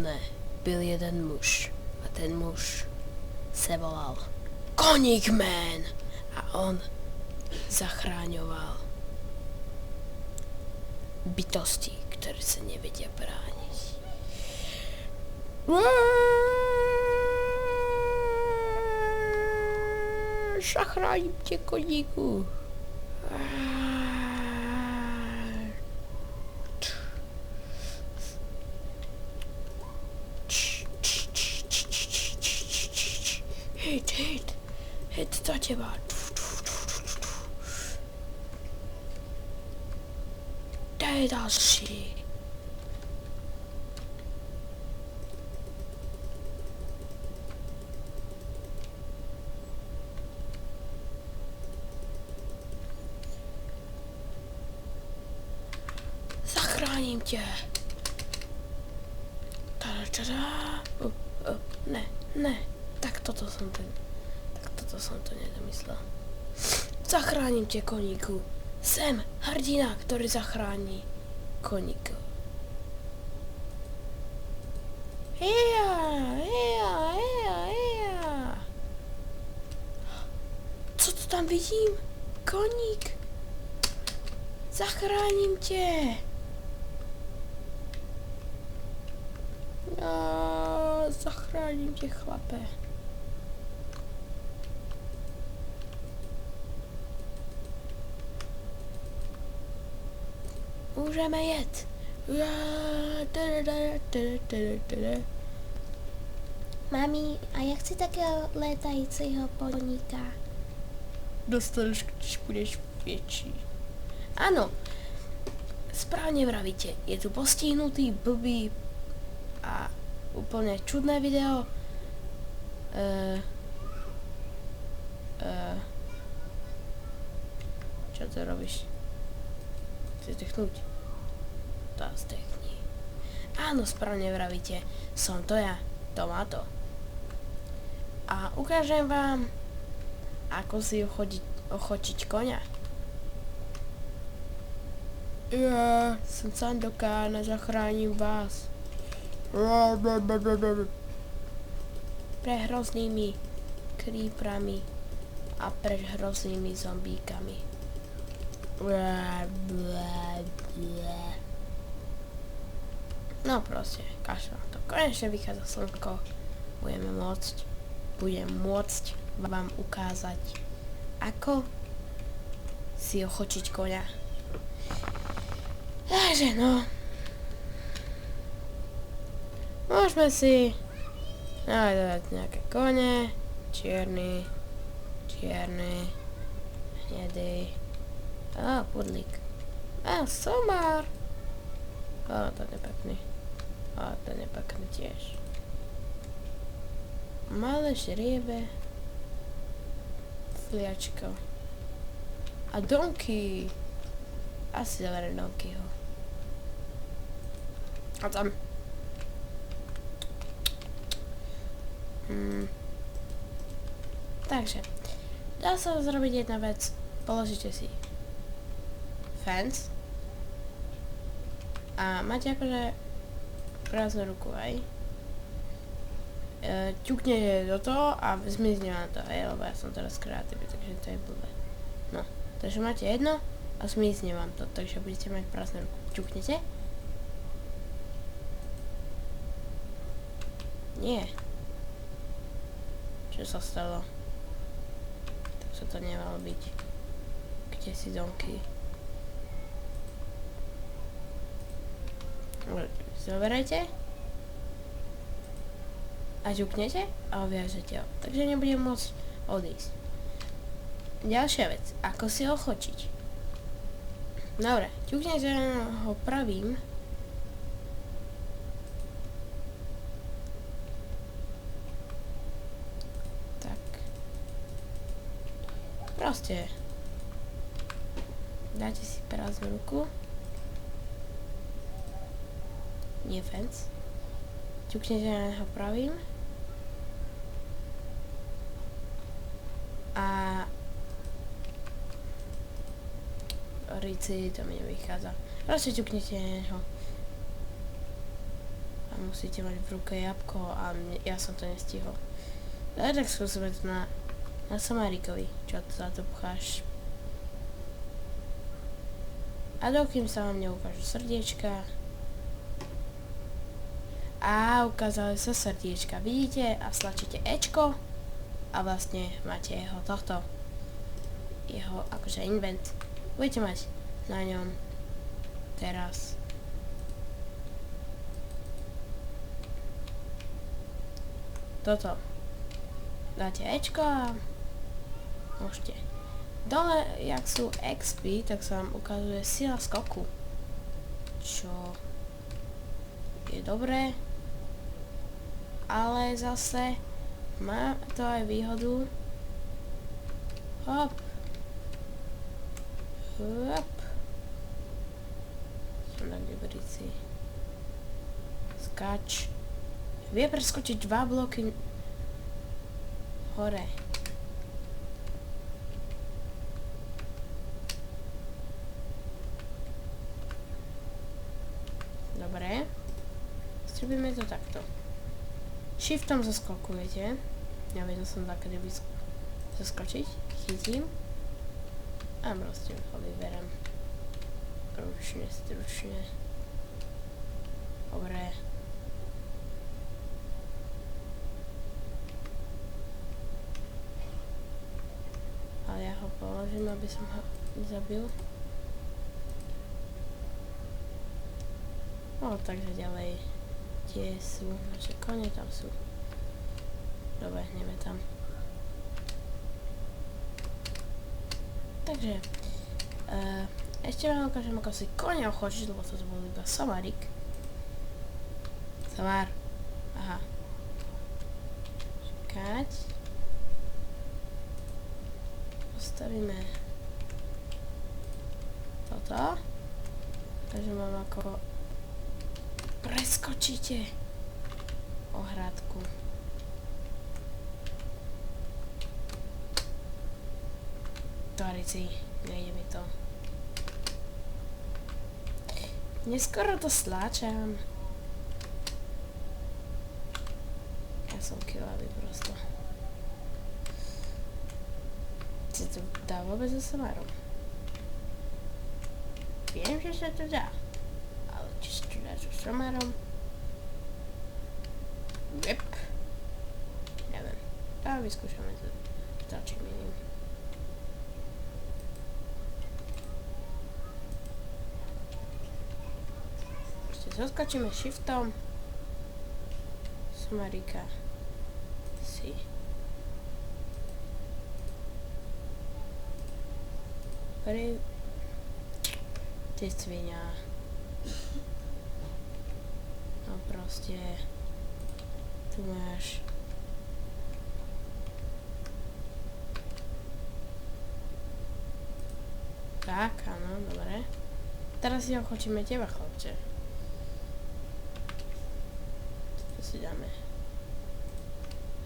Ne, byl jeden muž a ten muž se volal Koník Man a on zachráňoval bytosti, které se nevedia brániť. Zachráním tě, koníku. Hit za těba. Dej další. Zachráním tě. Ne. Tak toto jsem to nedomyslel. Zachráním tě, koníku. Jsem hrdina, který zachrání koníku. Hija. Co to tam vidím? Koník. Zachráním tě. Zachráním tě, chlape. Můžeme jet. Mami, a jak chci takého létajícího poníka? Dostaneš, když budeš větší. Ano, správně vravíte. Je tu postihnutý, blbý a úplně čudné video. Čo to robíš? Chceš zdechnúť? To zdechni. Áno, správne vravíte. Som to ja, Tomato. A ukážem vám, ako si ochočiť koňa. Ja som Sandokan a zachránim vás. Pre hroznými creeperami a pre hroznými zombíkami. No proste, kašľa na to. Konečne vychádza slnko. Budem môcť vám ukázať, ako si ochočiť koňa. Takže no. Môžeme si dať nejaké kone. Čierny, hnedý. Pudlík. Somár. To je pekný. To je pekný tiež. Malé žriebe. Fliačko. A Donkey. Asi zaverím Donkeyho. A tam. Takže. Dá sa zrobiť jedna vec. Položíte si fence a máte akože prázdnu ruku, aj? Ťuknete do toho a zmizne vám to, hej, lebo ja som teraz kreatívny, takže to je blbé. No, takže máte jedno a zmizne vám to, takže budete mať prázdnu ruku. Ťuknete? Nie. Čo sa stalo? Tak sa to nemalo byť. Kde si Donkey? Zoberajte a ťuknete a oviažete ho. Takže nebudem môcť odísť. Ďalšia vec. Ako si ho ochočiť? Dobre, ťuknete ho pravým. Tak. Proste. Dáte si prázdnu ruku. Nie fence. Ťuknete na neho pravým. A Rici, to mi nevychádza. Proste ťuknete na neho. A musíte mať v ruke jabko a ja som to nestihol. Tak skúsime to na Samárikovi, čo za to pcháš. A dokým sa vám neukážu srdiečka. A ukázali sa srdiečka, vidíte? A stlačíte Ečko a vlastne máte jeho tohto. Jeho akože invent. Budete mať na ňom teraz toto. Dáte Ečko a môžete. Dole, jak sú XP, tak sa vám ukazuje sila skoku. Čo je dobré. Ale zase má to aj výhodu. Hop. Hop. Som na Geberici. Skáč. Vie preskočiť 2 bloky hore. Dobre. Strobíme to takto. Shiftom zaskokujete. Nevedel som takedy zaskočiť. Chytím. A proste ho vyberem. Ručne, stručne. Dobre. Ale ja ho položím, aby som ho nezabil. No, takže ďalej. Tie sú naše kone, tam sú. Dobre, hneme tam. Takže, ešte vám ukážem, ako si kone ochočiť, lebo toto bol iba Samárik. Samár. Aha. Čakať. Postavíme toto. Takže mám ako preskočíte ohrádku. Torici, nejde mi to. Neskoro to sláčam. Ja som kilavý prosto. Si to dá vôbec so Samárom? Viem, že sa to dá. Ale či sa to dá so Samárom? Yep. Neviem. Tak vyskúšame to. Stačím iným. Zoskočíme shiftom Samárika si ty svinia. No proste tu máš tak, áno, dobre. Teraz si ochočíme teba, chlapče. Si dáme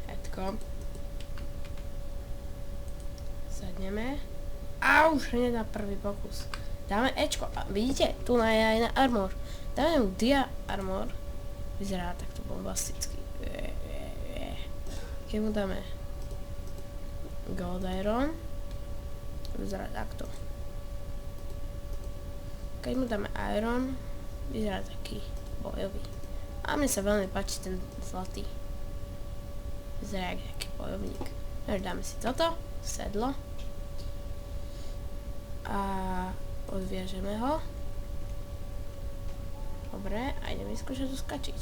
headko. Sadneme. A už hneď na prvý pokus. Dáme Ečko. A vidíte? Tu je aj na armor. Dáme mu dia armor. Vyzerá takto bombasticky. Keď mu dáme gold iron. Vyzerá takto. Keď mu dáme iron. Vyzerá taký bojový. A mne sa veľmi páči ten zlatý. Vyzerá jak nejaký bojovník. Takže dáme si toto, sedlo. A odviažeme ho. Dobre, a ideme skúšať to skačiť.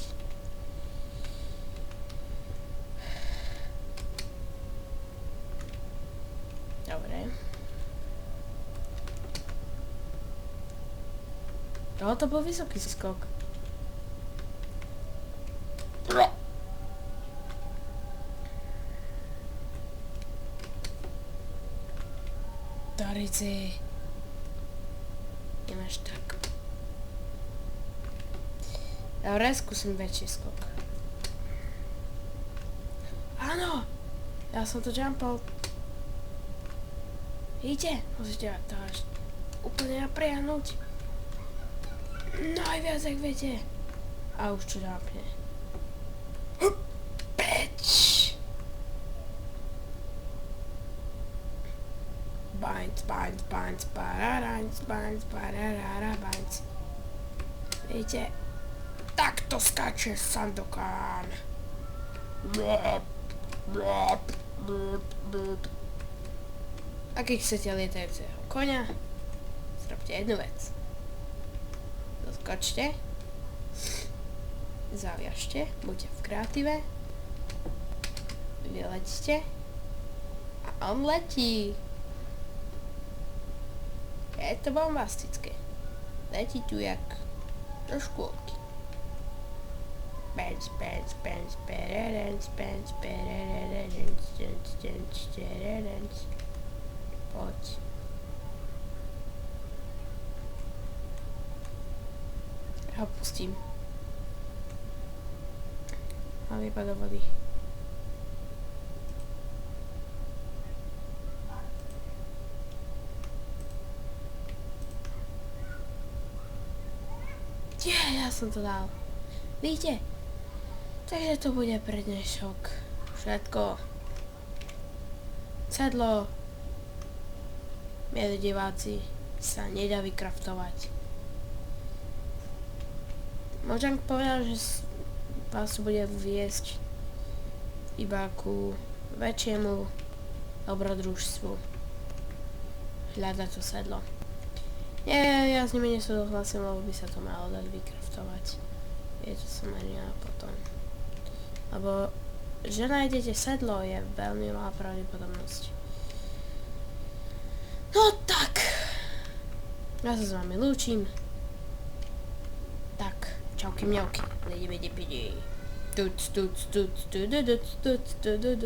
Dobre. To bol vysoký skok. Torici. Nemáš tak. Dobre, skúsim väčší skok. Áno! Ja som to jumpol. Vidíte? Musíte to až úplne napriahnuť. Najviac, jak viete. A už čo jumpne. baňc, pararanc, baňc, pararara, baňc. Vidíte? Takto skáče Sandokán. Ak chcete lietajúceho koňa, zrobte jednu vec. Doskočte, zaviažte, buďte v kreatíve, vyleďte a on letí. Je to bombastické. Letí tu jak do škôlky. Benz, benz, benz, benz, benz, benz. Poď. Ja ho pustím. A vypadá do vody. Ja som to dal. Vidíte? Takže to bude pre dnešok všetko. Sedlo, milí diváci, sa nedá vykraftovať. Môžem povedať, že vás bude viesť iba ku väčšiemu dobrodružstvu. Hľadať to sedlo. Nie, ja s nimi nesúhlasím, lebo by sa to malo dať vykraftovať. Je to som ani ja potom. Lebo, že nájdete sedlo, je veľmi malá pravdepodobnosť. No tak. Ja sa s vami lúčim. Tak, čauky mňauky. Lidi, bidi, bidi. Tuc, tuc, tuc, tuc, tuc, tuc, tuc, tuc, tuc.